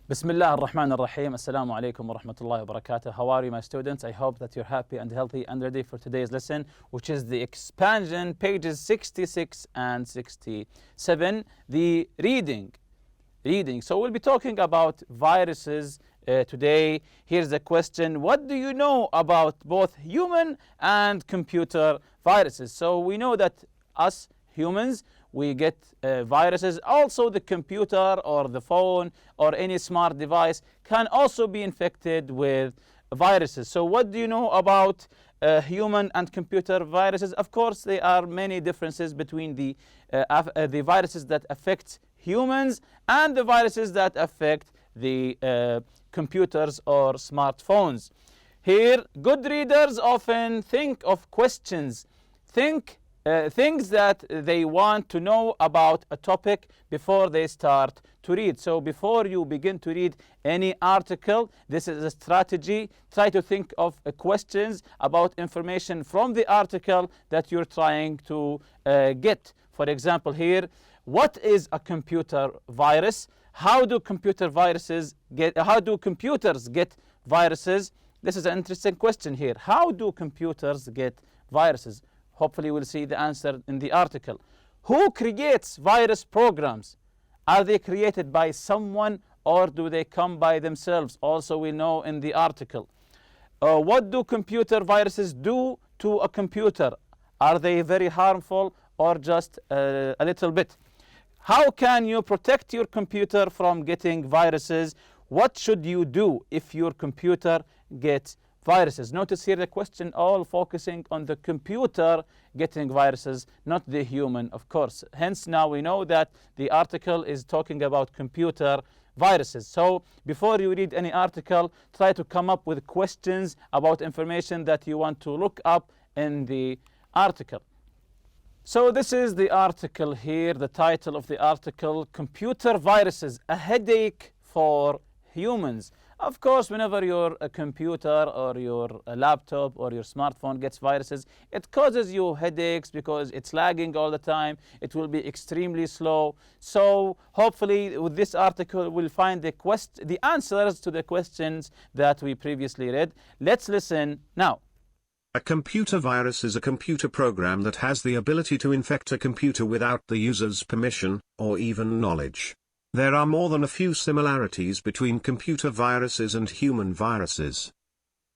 Bismillah ar-Rahman ar-Rahim. Assalamu alaikum wa rahmatullahi wa barakatuh. How are you, my students? I hope that you're happy and healthy and ready for today's lesson, which is the expansion, pages 66 and 67, the reading. So we'll be talking about viruses today. Here's the question: what do you know about both human and computer viruses? So we know that us humans, we get viruses. Also the computer or the phone or any smart device can also be infected with viruses. So what do you know about human and computer viruses? Of course, there are many differences between the viruses that affect humans and the viruses that affect the computers or smartphones. Here, good readers often think of questions, things that they want to know about a topic before they start to read. So before you begin to read any article, this is a strategy. Try to think of questions about information from the article that you're trying to get. For example, here, what is a computer virus? How do computers get viruses? This is an interesting question here. How do computers get viruses? Hopefully we'll see the answer in the article. Who creates virus programs? Are they created by someone or do they come by themselves? Also we know in the article. What do computer viruses do to a computer? Are they very harmful or just a little bit? How can you protect your computer from getting viruses? What should you do if your computer gets viruses? Notice here the question all focusing on the computer getting viruses, not the human, of course. Hence now we know that the article is talking about computer viruses. So before you read any article, try to come up with questions about information that you want to look up in the article. So this is the article here, the title of the article: Computer Viruses, a Headache for Humans. Of course, whenever your computer or your laptop or your smartphone gets viruses, it causes you headaches because it's lagging all the time. It will be extremely slow. So hopefully with this article, we'll find the answers to the questions that we previously read. Let's listen now. A computer virus is a computer program that has the ability to infect a computer without the user's permission, or even knowledge. There are more than a few similarities between computer viruses and human viruses.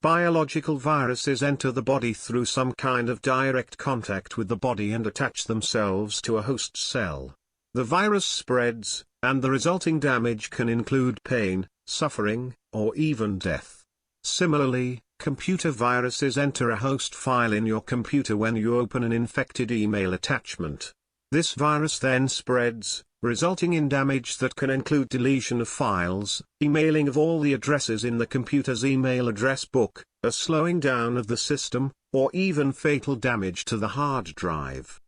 Biological viruses enter the body through some kind of direct contact with the body and attach themselves to a host cell. The virus spreads, and the resulting damage can include pain, suffering, or even death. Similarly, computer viruses enter a host file in your computer when you open an infected email attachment. This virus then spreads, resulting in damage that can include deletion of files, emailing of all the addresses in the computer's email address book, a slowing down of the system, or even fatal damage to the hard drive.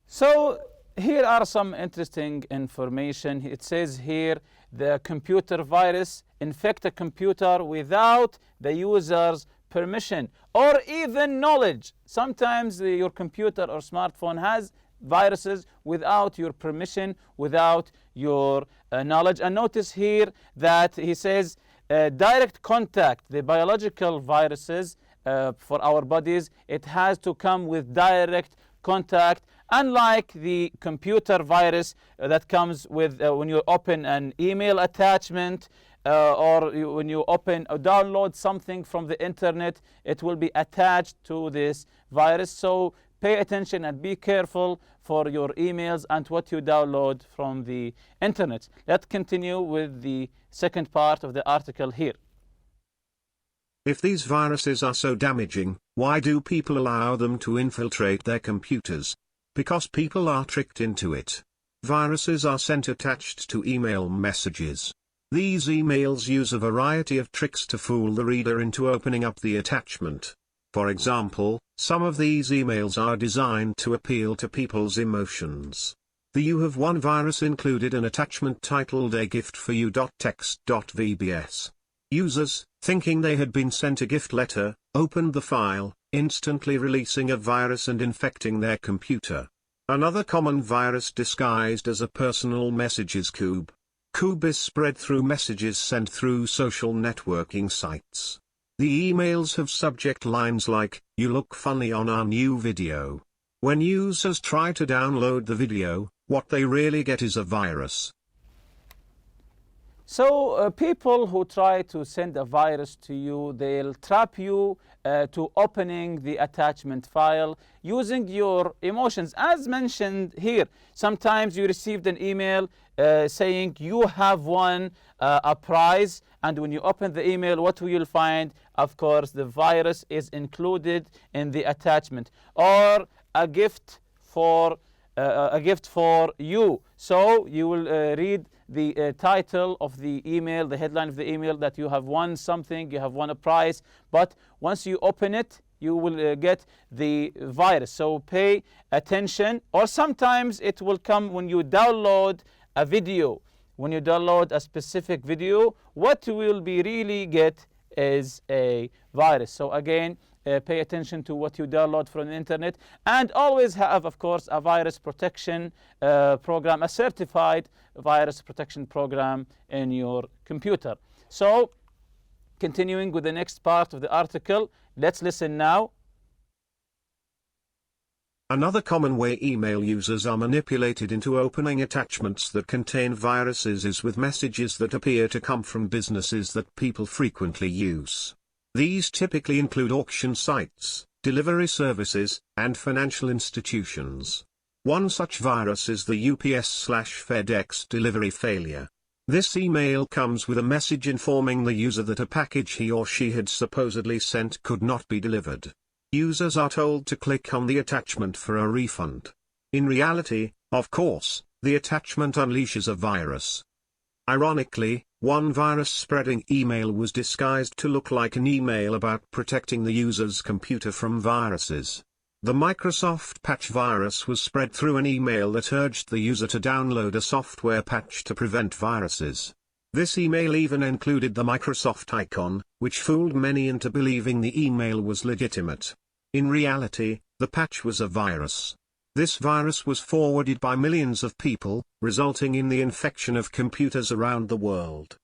So here are some interesting information. It says here the computer virus infect a computer without the user's permission or even knowledge. Sometimes your computer or smartphone has viruses without your permission, without your knowledge. And notice here that he says direct contact, the biological viruses for our bodies, it has to come with direct contact, unlike the computer virus that comes with when you open an email attachment or when you open or download something from the internet, it will be attached to this virus. So pay attention and be careful for your emails and what you download from the internet. Let's continue with the second part of the article here. If these viruses are so damaging, why do people allow them to infiltrate their computers? Because people are tricked into it. Viruses are sent attached to email messages. These emails use a variety of tricks to fool the reader into opening up the attachment. For example, some of these emails are designed to appeal to people's emotions. The You Have Won virus included an attachment titled A Gift For You.txt.vbs. Users, thinking they had been sent a gift letter, opened the file, instantly releasing a virus and infecting their computer. Another common virus disguised as a personal messages cube. coup is spread through messages sent through social networking sites. The emails have subject lines like, "You look funny on our new video." When users try to download the video, what they really get is a virus. So people who try to send a virus to you, they'll trap you to opening the attachment file using your emotions. As mentioned here, sometimes you received an email saying you have won a prize, and when you open the email, what will you find? Of course, the virus is included in the attachment, or a gift for you. So you will read the title of the email, the headline of the email, that you have won something, you have won a prize. But once you open it, you will get the virus. So pay attention. Or sometimes it will come when you download a video. When you download a specific video, what you will be really get is a virus. So again, pay attention to what you download from the internet, and always have, of course, a virus protection program, a certified virus protection program in your computer. So, continuing with the next part of the article, let's listen now. Another common way email users are manipulated into opening attachments that contain viruses is with messages that appear to come from businesses that people frequently use. These typically include auction sites, delivery services, and financial institutions. One such virus is the UPS/FedEx delivery failure. This email comes with a message informing the user that a package he or she had supposedly sent could not be delivered. Users are told to click on the attachment for a refund. In reality, of course, the attachment unleashes a virus. Ironically, one virus-spreading email was disguised to look like an email about protecting the user's computer from viruses. The Microsoft patch virus was spread through an email that urged the user to download a software patch to prevent viruses. This email even included the Microsoft icon, which fooled many into believing the email was legitimate. In reality, the patch was a virus. This virus was forwarded by millions of people, resulting in the infection of computers around the world.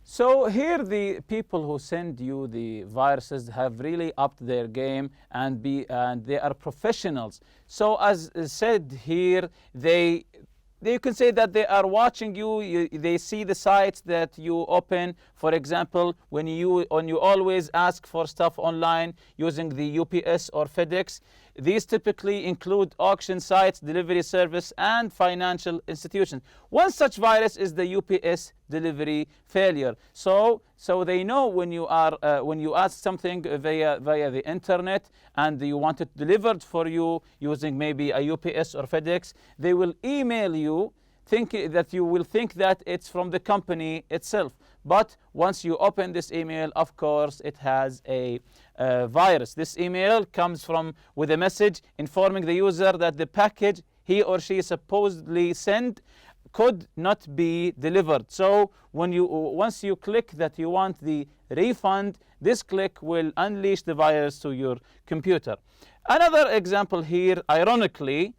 So here the people who send you the viruses have really upped their game, and they are professionals. So as said here, you can say that they are watching you. They see the sites that you open. For example, when you always ask for stuff online using the UPS or FedEx, these typically include auction sites, delivery service, and financial institutions. One such virus is the UPS delivery failure. So they know when you ask something via the internet and you want it delivered for you using maybe a UPS or FedEx, they will email you, thinking that you will think that it's from the company itself. But once you open this email, of course, it has a virus. This email comes with a message informing the user that the package he or she supposedly sent could not be delivered. So once you click that you want the refund, this click will unleash the virus to your computer. Another example here, ironically,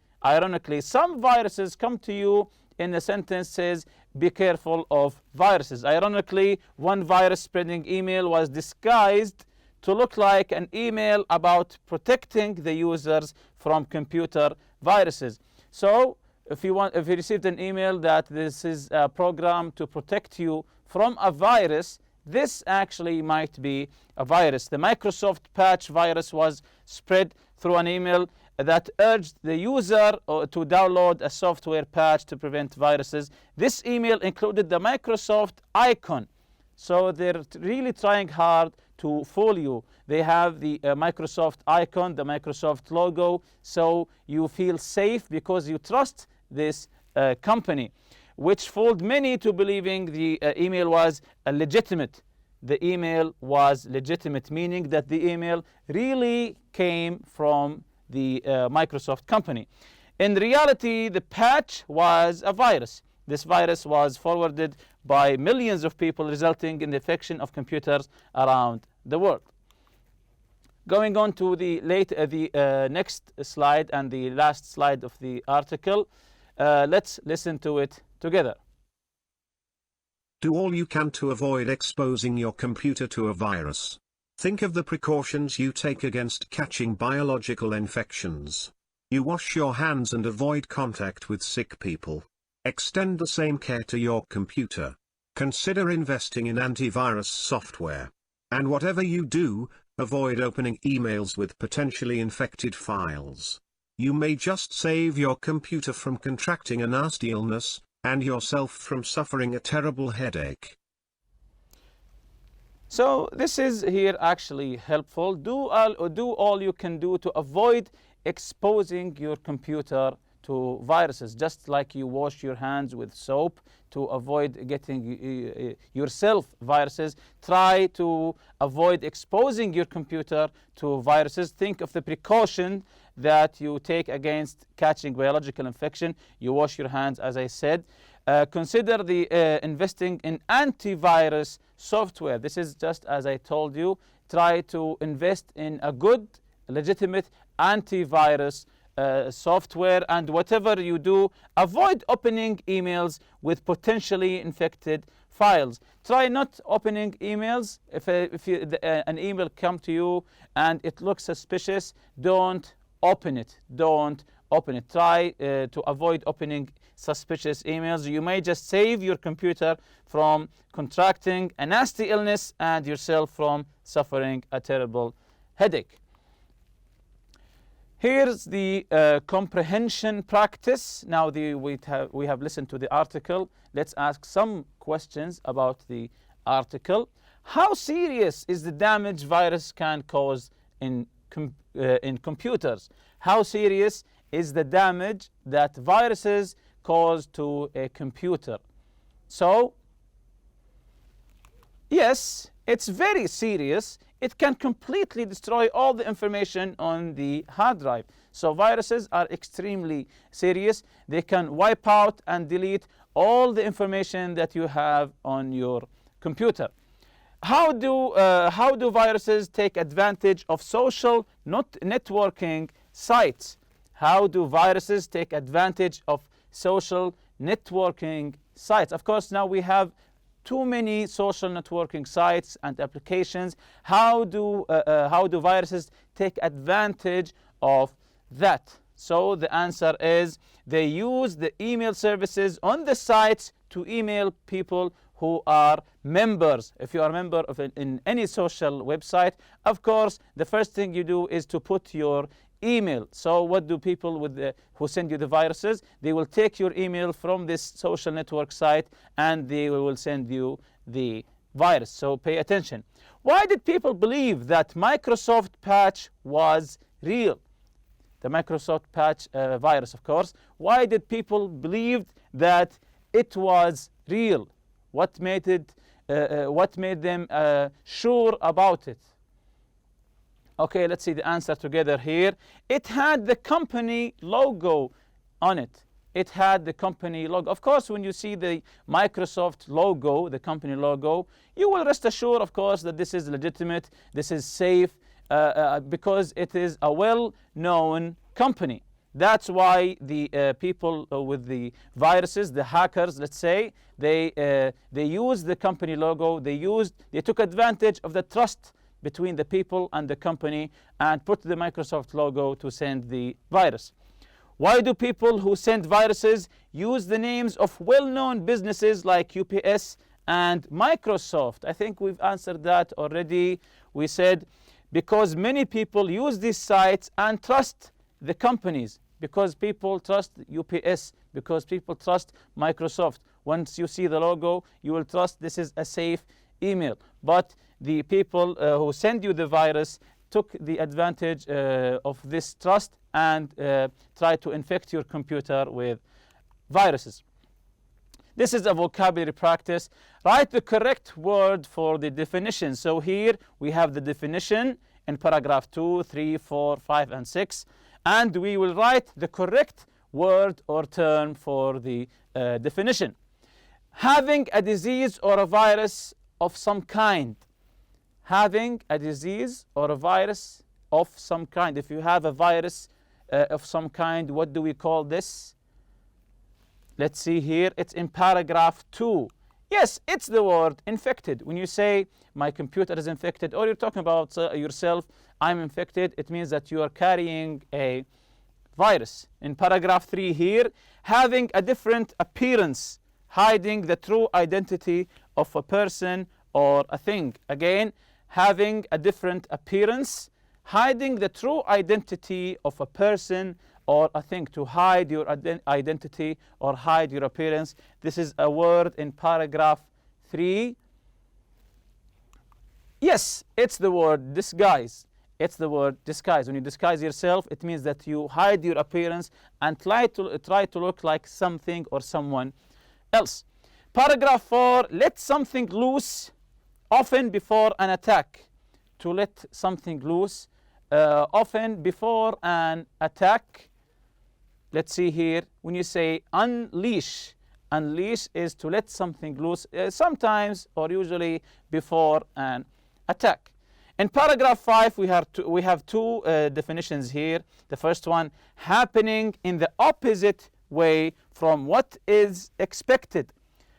some viruses come to you in a sentence says, "Be careful of viruses." Ironically, one virus spreading email was disguised to look like an email about protecting the users from computer viruses. So if you received an email that this is a program to protect you from a virus, this actually might be a virus. The Microsoft patch virus was spread through an email that urged the user to download a software patch to prevent viruses. This email included the Microsoft icon. So they're really trying hard to fool you. They have the Microsoft icon, the Microsoft logo, so you feel safe because you trust this company, which fooled many to believing the email was legitimate. The email was legitimate, meaning that the email really came from the Microsoft company. In reality, the patch was a virus. This virus was forwarded by millions of people, resulting in the infection of computers around the world. Going on to the next slide and the last slide of the article, let's listen to it together. Do all you can to avoid exposing your computer to a virus. Think of the precautions you take against catching biological infections. You wash your hands and avoid contact with sick people. Extend the same care to your computer. Consider investing in antivirus software. And whatever you do, avoid opening emails with potentially infected files. You may just save your computer from contracting a nasty illness, and yourself from suffering a terrible headache. So this is here actually helpful. Do all you can do to avoid exposing your computer to viruses, just like you wash your hands with soap to avoid getting yourself viruses. Try to avoid exposing your computer to viruses. Think of the precaution that you take against catching biological infection. You wash your hands, as I said. Consider the investing in antivirus software. This is just as I told you. Try to invest in a good, legitimate antivirus software, and whatever you do, avoid opening emails with potentially infected files. Try not opening emails. If an email comes to you and it looks suspicious, don't open it. Don't open it. Try to avoid opening suspicious emails. You may just save your computer from contracting a nasty illness and yourself from suffering a terrible headache. Here's the comprehension practice. Now we have listened to the article. Let's ask some questions about the article. How serious is the damage virus can cause in computers? How serious is the damage that viruses cause to a computer? So, yes, it's very serious. It can completely destroy all the information on the hard drive. So viruses are extremely serious. They can wipe out and delete all the information that you have on your computer. How do viruses take advantage of social networking sites? How do viruses take advantage of social networking sites? Of course, now we have too many social networking sites and applications. How do viruses take advantage of that? So the answer is they use the email services on the sites to email people who are members. If you are a member in any social website, of course, the first thing you do is to put your email. So what do people who send you the viruses? They will take your email from this social network site and they will send you the virus. So pay attention. Why did people believe that Microsoft patch was real? The Microsoft patch virus, of course. Why did people believe that it was real? What made them sure about it? Okay, let's see the answer together here. It had the company logo on it. It had the company logo. Of course, when you see the Microsoft logo, the company logo, you will rest assured, of course, that this is legitimate, this is safe, because it is a well-known company. That's why the people with the viruses, the hackers, let's say, they used the company logo. They took advantage of the trust between the people and the company and put the Microsoft logo to send the virus. Why do people who send viruses use the names of well-known businesses like UPS and Microsoft? I think we've answered that already. We said because many people use these sites and trust the companies, because people trust UPS, because people trust Microsoft. Once you see the logo, you will trust this is a safe email. But the people who send you the virus took the advantage of this trust and tried to infect your computer with viruses. This is a vocabulary practice. Write the correct word for the definition. So here we have the definition in paragraph 2, 3, 4, 5, and 6. And we will write the correct word or term for the definition. Having a disease or a virus of some kind. Having a disease or a virus of some kind. If you have a virus of some kind, what do we call this? Let's see here. It's in paragraph 2. Yes, it's the word infected. When you say my computer is infected, or you're talking about yourself, I'm infected, it means that you are carrying a virus. In paragraph 3 here, having a different appearance, hiding the true identity of a person or a thing. Again, having a different appearance, hiding the true identity of a person or a thing. To hide your identity or hide your appearance. This is a word in paragraph 3. Yes, it's the word disguise. It's the word disguise. When you disguise yourself, it means that you hide your appearance and try to look like something or someone else. Paragraph 4, let something loose often before an attack. To let something loose often before an attack. Let's see here. When you say unleash, unleash is to let something loose, sometimes or usually before an attack. In paragraph 5, we have two definitions here. The first one, happening in the opposite way from what is expected.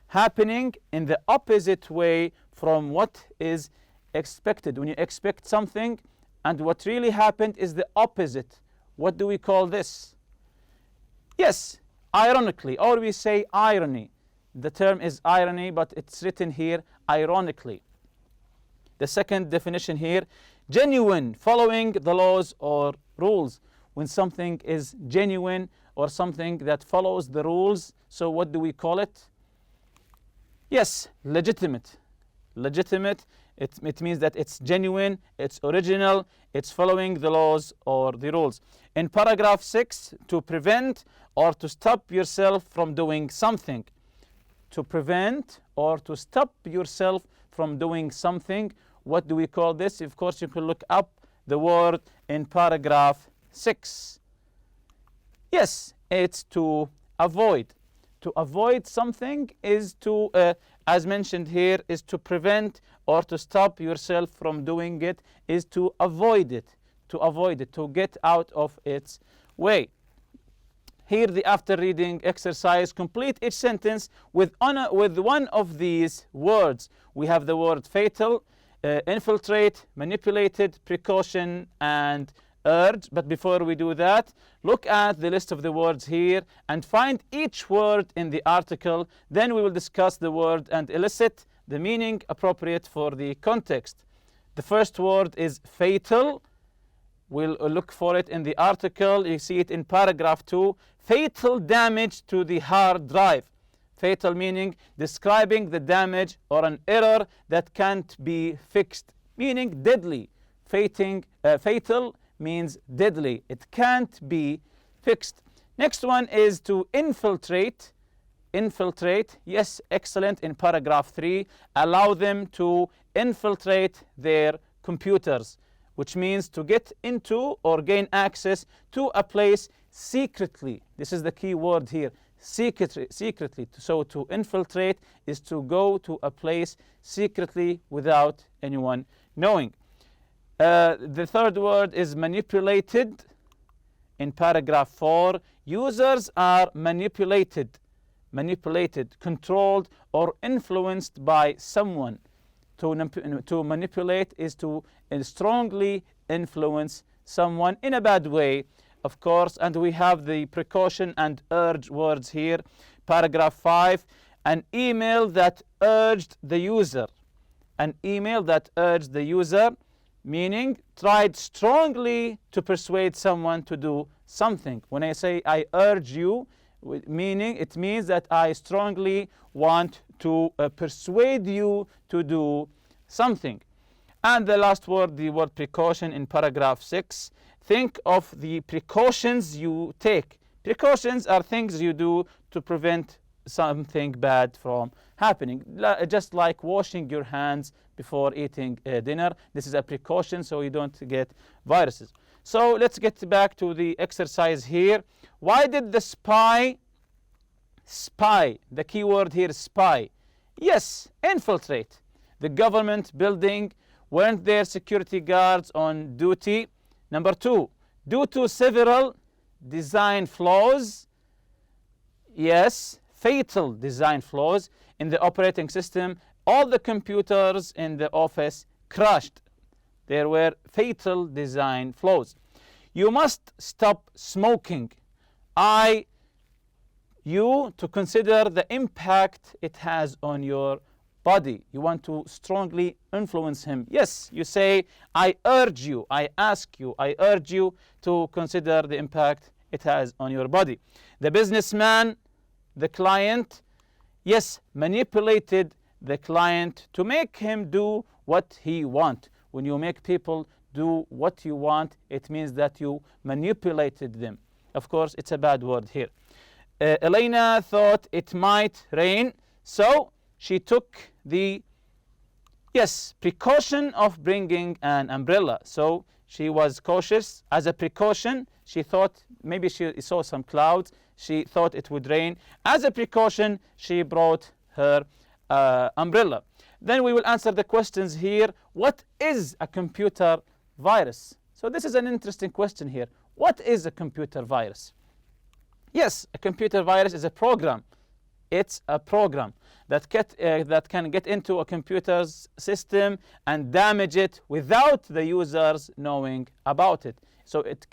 Happening in the opposite way from what is expected. When you expect something and what really happened is the opposite, what do we call this? Yes, ironically, or we say irony. The term is irony, but it's written here ironically. The second definition here, genuine, following the laws or rules. When something is genuine or something that follows the rules, so what do we call it? Yes, legitimate. Legitimate, it means that it's genuine, it's original, it's following the laws or the rules. In paragraph 6, to prevent or to stop yourself from doing something. To prevent or to stop yourself from doing something. What do we call this? Of course, you can look up the word in paragraph 6. Yes, it's to avoid. To avoid something is to, as mentioned here, is to prevent or to stop yourself from doing it, is to avoid it. To avoid it, to get out of its way. Here, the after reading exercise, complete each sentence with one of these words. We have the word fatal, infiltrate, manipulated, precaution, and urge. But before we do that, look at the list of the words here and find each word in the article. Then we will discuss the word and elicit the meaning appropriate for the context. The first word is fatal. We'll look for it in the article. You see it in paragraph 2. Fatal damage to the hard drive. Fatal meaning describing the damage or an error that can't be fixed, meaning deadly. Fatal means deadly. It can't be fixed. Next one is to infiltrate. Infiltrate, yes, excellent. In paragraph 3, allow them to infiltrate their computers, which means to get into or gain access to a place secretly. This is the key word here, secretly. So to infiltrate is to go to a place secretly without anyone knowing. The third word is manipulated. In paragraph 4, users are manipulated, controlled, or influenced by someone. To manipulate is to strongly influence someone in a bad way, of course. And we have the precaution and urge words here. Paragraph 5, an email that urged the user. An email that urged the user, meaning tried strongly to persuade someone to do something. When I say I urge you, meaning it means that I strongly want to persuade you to do something. And the last word, the word precaution in paragraph 6. Think of the precautions you take. Precautions are things you do to prevent something bad from happening. Just like washing your hands before eating dinner. This is a precaution so you don't get viruses. So let's get back to the exercise here. Why did the spy, the key word here is spy. Yes, infiltrate the government building. Weren't there security guards on duty? Number 2, due to several design flaws. Yes, fatal design flaws in the operating system. All the computers in the office crashed. There were fatal design flaws. You must stop smoking. You to consider the impact it has on your body. You want to strongly influence him. Yes, you say, I urge you, I ask you, I urge you to consider the impact it has on your body. The businessman, the client, yes, manipulated the client to make him do what he wants. When you make people do what you want, it means that you manipulated them. Of course, it's a bad word here. Elena thought it might rain, so she took the precaution of bringing an umbrella. So she was cautious. As a precaution, she thought maybe she saw some clouds. She thought it would rain. As a precaution, she brought her umbrella. Then we will answer the questions here. What is a computer virus? So this is an interesting question here. What is a computer virus? Yes, a computer virus is a program. It's a program that can get into a computer's system and damage it without the users knowing about it. So it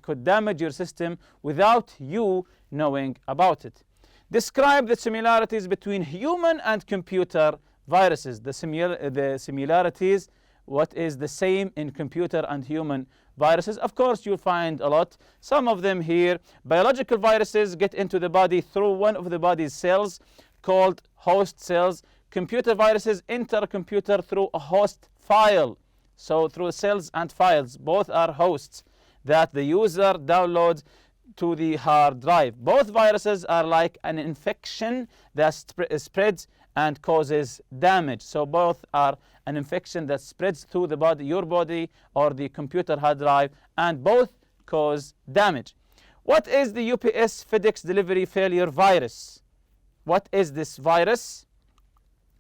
could damage your system without you knowing about it. Describe the similarities between human and computer viruses. The similarities, what is the same in computer and human viruses? Of course, you'll find a lot. Some of them here. Biological viruses get into the body through one of the body's cells called host cells. Computer viruses enter a computer through a host file. So through cells and files, both are hosts that the user downloads to the hard drive. Both viruses are like an infection that spreads and causes damage. So both are an infection that spreads through the body, your body, or the computer hard drive, and both cause damage. What is the UPS FedEx delivery failure virus? What is this virus?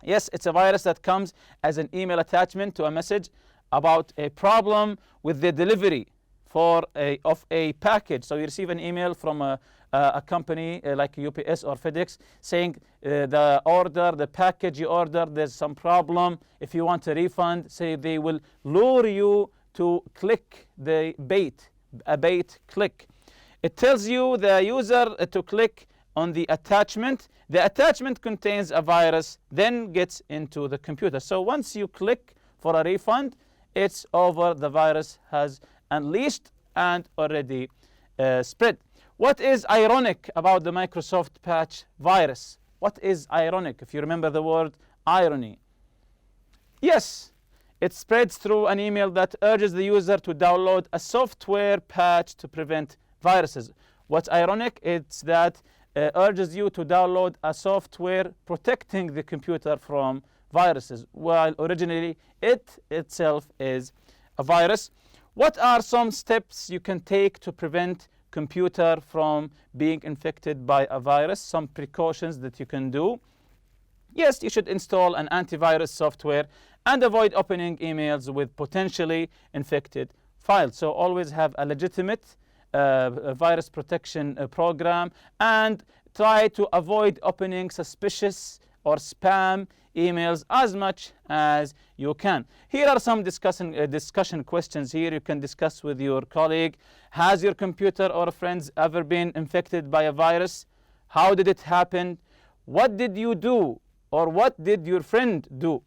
Yes, it's a virus that comes as an email attachment to a message about a problem with the delivery of a package. So you receive an email from a company like UPS or FedEx saying the package you ordered, there's some problem. If you want a refund, say they will lure you to click a bait click. It tells you, the user, to click on the attachment. The attachment contains a virus, then gets into the computer. So once you click for a refund, it's over. The virus has unleashed and already spread. What is ironic about the Microsoft Patch virus? What is ironic? If you remember the word irony. Yes, it spreads through an email that urges the user to download a software patch to prevent viruses. What's ironic? It's that urges you to download a software protecting the computer from viruses, while originally it itself is a virus. What are some steps you can take to prevent computer from being infected by a virus? Some precautions that you can do. Yes, you should install an antivirus software and avoid opening emails with potentially infected files. So always have a legitimate virus protection program, and try to avoid opening suspicious or spam emails as much as you can. Here are some discussion questions here you can discuss with your colleague. Has your computer or friends ever been infected by a virus? How did it happen? What did you do, or what did your friend do?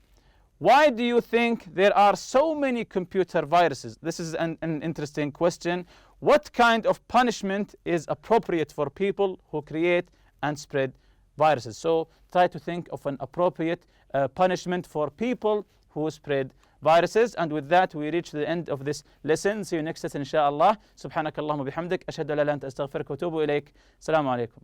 Why do you think there are so many computer viruses? This is an interesting question. What kind of punishment is appropriate for people who create and spread viruses? So try to think of an appropriate punishment for people who spread viruses. And with that, we reach the end of this lesson. See you next lesson, inshallah. Subhanakallahumma bihamdik. Ashhadu an la ilaha illa anta astaghfiruka wa atubu ilayk. Assalamu alaikum.